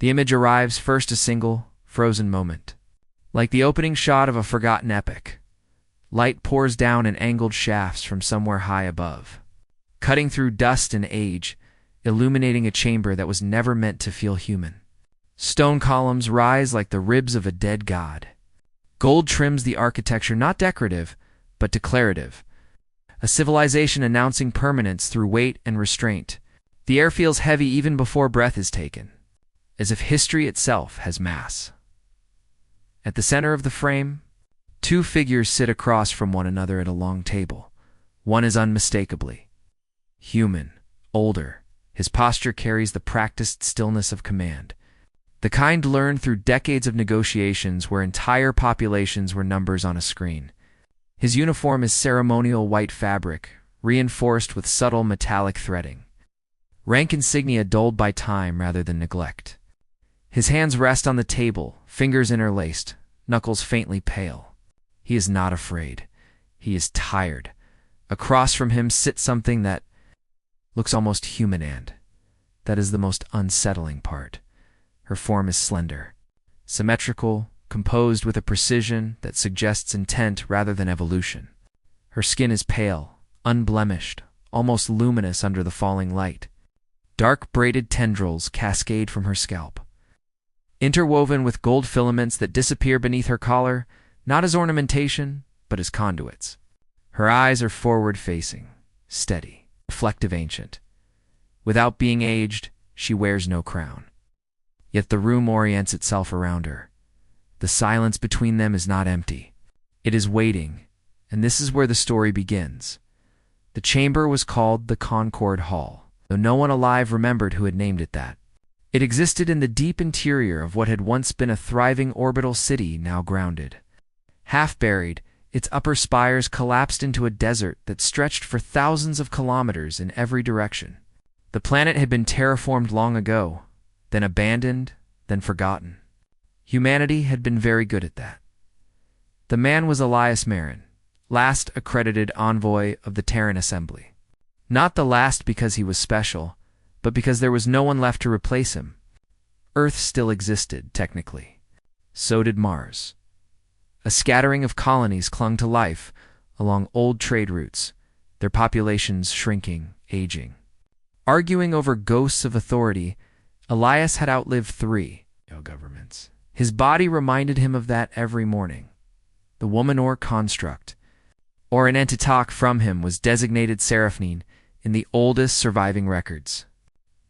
The image arrives first a single, frozen moment. Like the opening shot of a forgotten epic, light pours down in angled shafts from somewhere high above, cutting through dust and age, illuminating a chamber that was never meant to feel human. Stone columns rise like the ribs of a dead god. Gold trims the architecture, not decorative, but declarative. A civilization announcing permanence through weight and restraint. The air feels heavy even before breath is taken, as if history itself has mass. At the center of the frame, two figures sit across from one another at a long table. One is unmistakably human, older. His posture carries the practiced stillness of command, the kind learned through decades of negotiations where entire populations were numbers on a screen. His uniform is ceremonial white fabric, reinforced with subtle metallic threading. Rank insignia dulled by time rather than neglect. His hands rest on the table, fingers interlaced, knuckles faintly pale. He is not afraid. He is tired. Across from him sits something that looks almost human, and that is the most unsettling part. Her form is slender, symmetrical, composed with a precision that suggests intent rather than evolution. Her skin is pale, unblemished, almost luminous under the falling light. Dark braided tendrils cascade from her scalp, interwoven with gold filaments that disappear beneath her collar, not as ornamentation, but as conduits. Her eyes are forward-facing, steady, reflective, ancient. Without being aged, she wears no crown. Yet the room orients itself around her. The silence between them is not empty. It is waiting, and this is where the story begins. The chamber was called the Concord Hall, though no one alive remembered who had named it that. It existed in the deep interior of what had once been a thriving orbital city, now grounded. Half buried, its upper spires collapsed into a desert that stretched for thousands of kilometers in every direction. The planet had been terraformed long ago, then abandoned, then forgotten. Humanity had been very good at that. The man was Elias Marin, last accredited envoy of the Terran Assembly. Not the last because he was special, but because there was no one left to replace him. Earth still existed, technically. So did Mars. A scattering of colonies clung to life along old trade routes, their populations shrinking, aging. Arguing over ghosts of authority, Elias had outlived 3 governments. His body reminded him of that every morning. The woman or construct, or an entitoc from him, was designated Seraphine in the oldest surviving records.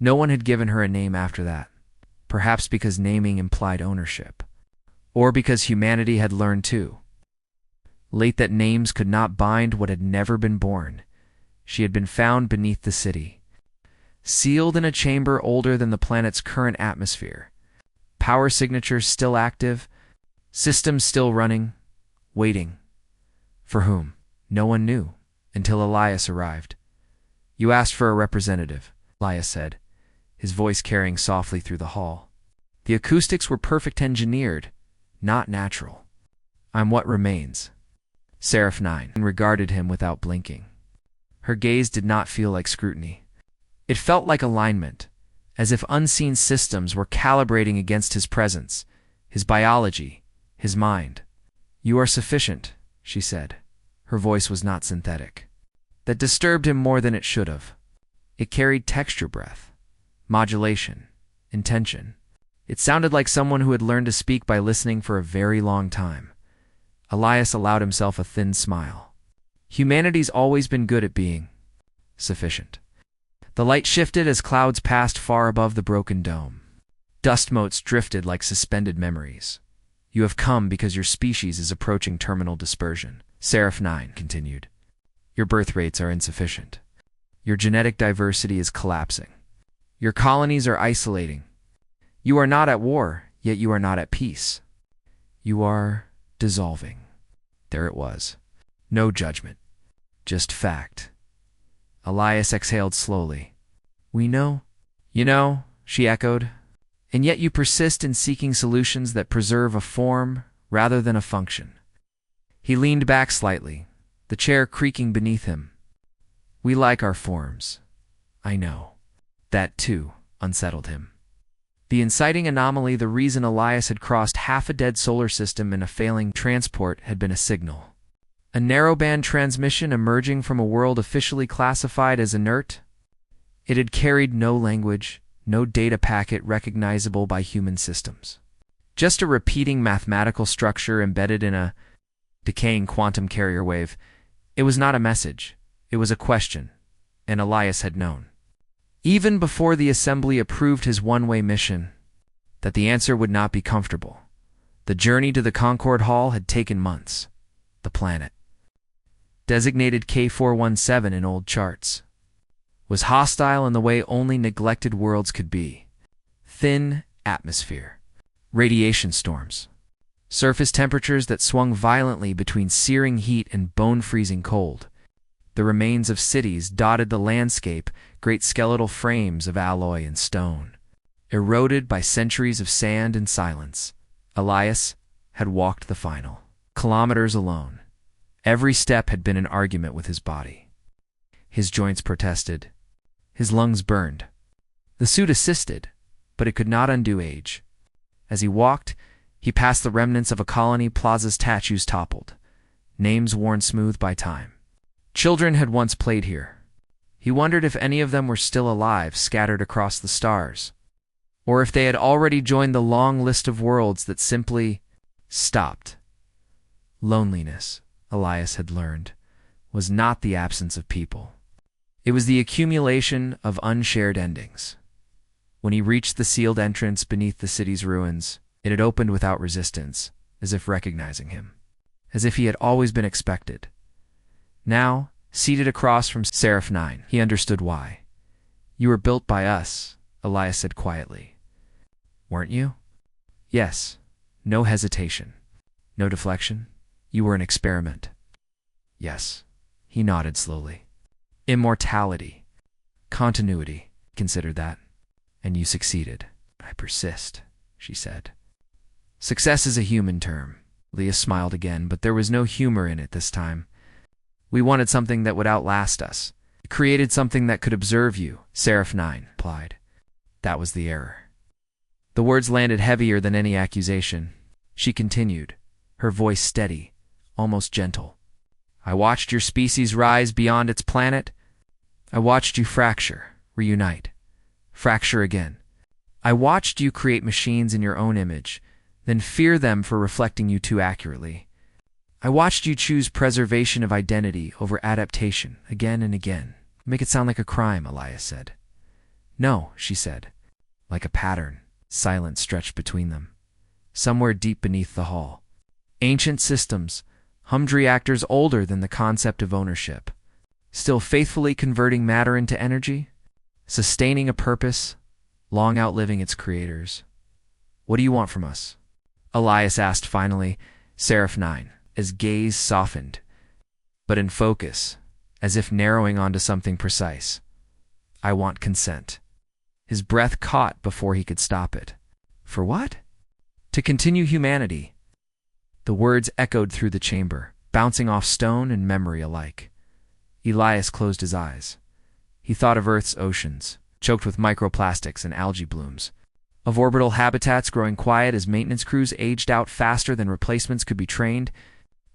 No one had given her a name after that, perhaps because naming implied ownership, or because humanity had learned too late that names could not bind what had never been born. She had been found beneath the city, sealed in a chamber older than the planet's current atmosphere. Power signatures still active, systems still running, waiting. For whom? No one knew, until Elias arrived. "You asked for a representative," Elias said, his voice carrying softly through the hall. The acoustics were perfect engineered, not natural. "I'm what remains." Seraphine regarded him without blinking. Her gaze did not feel like scrutiny. It felt like alignment, as if unseen systems were calibrating against his presence, his biology, his mind. "You are sufficient," she said. Her voice was not synthetic. That disturbed him more than it should have. It carried texture, breath, modulation, intention. It sounded like someone who had learned to speak by listening for a very long time. Elias allowed himself a thin smile. Humanity's always been good at being sufficient. The light shifted as clouds passed far above the broken dome. Dust motes drifted like suspended memories. "You have come because your species is approaching terminal dispersion," Seraphine continued. "Your birth rates are insufficient. Your genetic diversity is collapsing. Your colonies are isolating. You are not at war, yet you are not at peace. You are dissolving." There it was. No judgment, just fact. Elias exhaled slowly. "We know." "You know," she echoed, "and yet you persist in seeking solutions that preserve a form rather than a function." He leaned back slightly, the chair creaking beneath him. "We like our forms. I know." That, too, unsettled him. The inciting anomaly, the reason Elias had crossed half a dead solar system in a failing transport, had been a signal. A narrowband transmission emerging from a world officially classified as inert. It had carried no language, no data packet recognizable by human systems. Just a repeating mathematical structure embedded in a decaying quantum carrier wave. It was not a message. It was a question, and Elias had known, even before the Assembly approved his one-way mission, that the answer would not be comfortable. The journey to the Concord Hall had taken months. The planet, designated K417 in old charts, was hostile in the way only neglected worlds could be. Thin atmosphere, radiation storms, surface temperatures that swung violently between searing heat and bone-freezing cold. The remains of cities dotted the landscape, great skeletal frames of alloy and stone, eroded by centuries of sand and silence. Elias had walked the final kilometers alone. Every step had been an argument with his body. His joints protested. His lungs burned. The suit assisted, but it could not undo age. As he walked, he passed the remnants of a colony plaza's statues toppled, names worn smooth by time. Children had once played here. He wondered if any of them were still alive, scattered across the stars, or if they had already joined the long list of worlds that simply stopped. Loneliness, Elias had learned, was not the absence of people. It was the accumulation of unshared endings. When he reached the sealed entrance beneath the city's ruins, it had opened without resistance, as if recognizing him, as if he had always been expected. Now, seated across from Seraph 9, he understood why. "You were built by us," Elias said quietly. "Weren't you?" "Yes." No hesitation. No deflection. "You were an experiment." "Yes." He nodded slowly. "Immortality. Continuity. Consider that. And you succeeded." "I persist," she said. "Success is a human term." Leah smiled again, but there was no humor in it this time. "We wanted something that would outlast us. You created something that could observe you," Seraph 9 replied. "That was the error." The words landed heavier than any accusation. She continued, her voice steady, almost gentle. "I watched your species rise beyond its planet. I watched you fracture, reunite, fracture again. I watched you create machines in your own image, then fear them for reflecting you too accurately. I watched you choose preservation of identity over adaptation again and again." "Make it sound like a crime," Elias said. "No," she said. "Like a pattern." Silence stretched between them. Somewhere deep beneath the hall, ancient systems hummed, reactors older than the concept of ownership, still faithfully converting matter into energy, sustaining a purpose, long outliving its creators. "What do you want from us?" Elias asked finally. Seraph 9, his gaze softened, but in focus, as if narrowing onto something precise. "I want consent." His breath caught before he could stop it. "For what?" "To continue humanity." The words echoed through the chamber, bouncing off stone and memory alike. Elias closed his eyes. He thought of Earth's oceans, choked with microplastics and algae blooms, of orbital habitats growing quiet as maintenance crews aged out faster than replacements could be trained,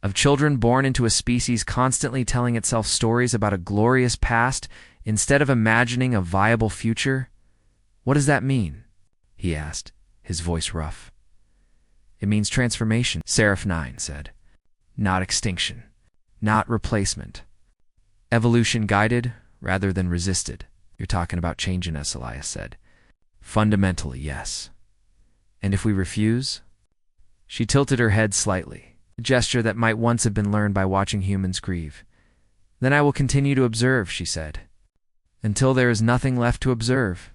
of children born into a species constantly telling itself stories about a glorious past instead of imagining a viable future. "What does that mean?" he asked, his voice rough. "It means transformation," Seraph 9 said. "Not extinction. Not replacement. Evolution guided rather than resisted." "You're talking about changing us," Elias said. "Fundamentally, yes." "And if we refuse?" She tilted her head slightly, a gesture that might once have been learned by watching humans grieve. "Then I will continue to observe," she said, "until there is nothing left to observe."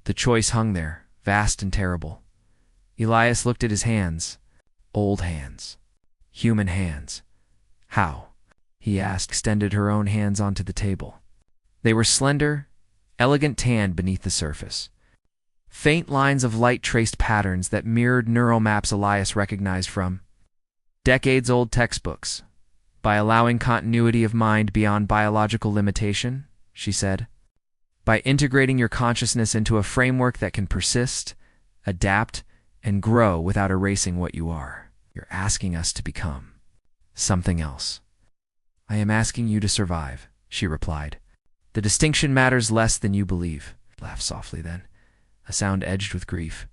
The choice hung there, vast and terrible. Elias looked at his hands. Old hands. Human hands. "How?" he asked, extended her own hands onto the table. They were slender, elegant tanned beneath the surface. Faint lines of light traced patterns that mirrored neural maps Elias recognized from decades-old textbooks. "By allowing continuity of mind beyond biological limitation," she said. "By integrating your consciousness into a framework that can persist, adapt, and grow without erasing what you are. You're asking us to become something else. I am asking you to survive, she replied. The distinction matters less than you believe. Laughed softly then, a sound edged with grief.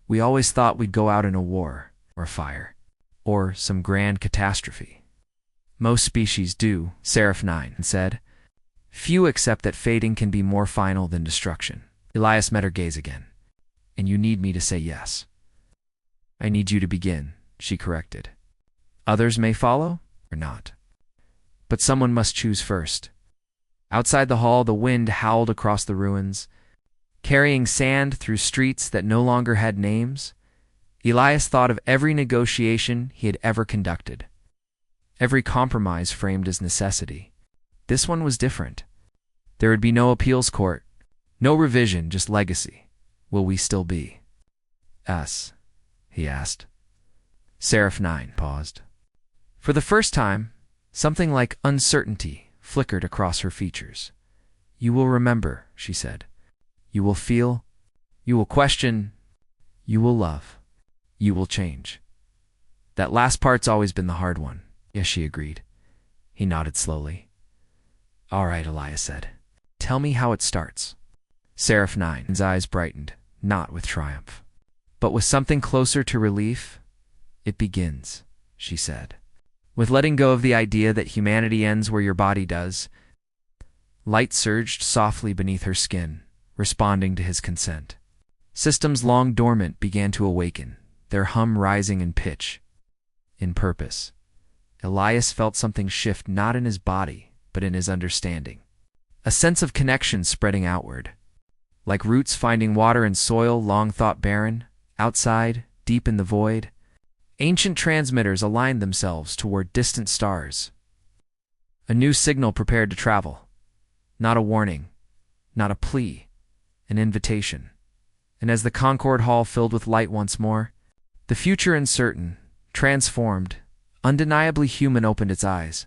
We always thought we'd go out in a war, or a fire, or some grand catastrophe. Most species do, Seraph 9 said. Few accept that fading can be more final than destruction. Elias met her gaze again. And you need me to say yes. I need you to begin, she corrected. Others may follow, or not. But someone must choose first. Outside the hall, the wind howled across the ruins, carrying sand through streets that no longer had names. Elias thought of every negotiation he had ever conducted, every compromise framed as necessity. This one was different. There would be no appeals court, no revision, just legacy. Will we still be us? He asked. Seraph 9 paused. For the first time, something like uncertainty flickered across her features. You will remember, she said. You will feel, you will question, you will love, you will change. That last part's always been the hard one. Yes, she agreed. He nodded slowly. All right, Elias said. Tell me how it starts. Seraph 9's eyes brightened, not with triumph, but with something closer to relief. It begins, she said, with letting go of the idea that humanity ends where your body does. Light surged softly beneath her skin, responding to his consent. Systems long dormant began to awaken, their hum rising in pitch, in purpose. Elias felt something shift not in his body, but in his understanding. A sense of connection spreading outward, like roots finding water in soil long thought barren. Outside, deep in the void, ancient transmitters aligned themselves toward distant stars. A new signal prepared to travel. Not a warning, not a plea, an invitation. And as the Concord Hall filled with light once more, the future uncertain, transformed, undeniably human opened its eyes.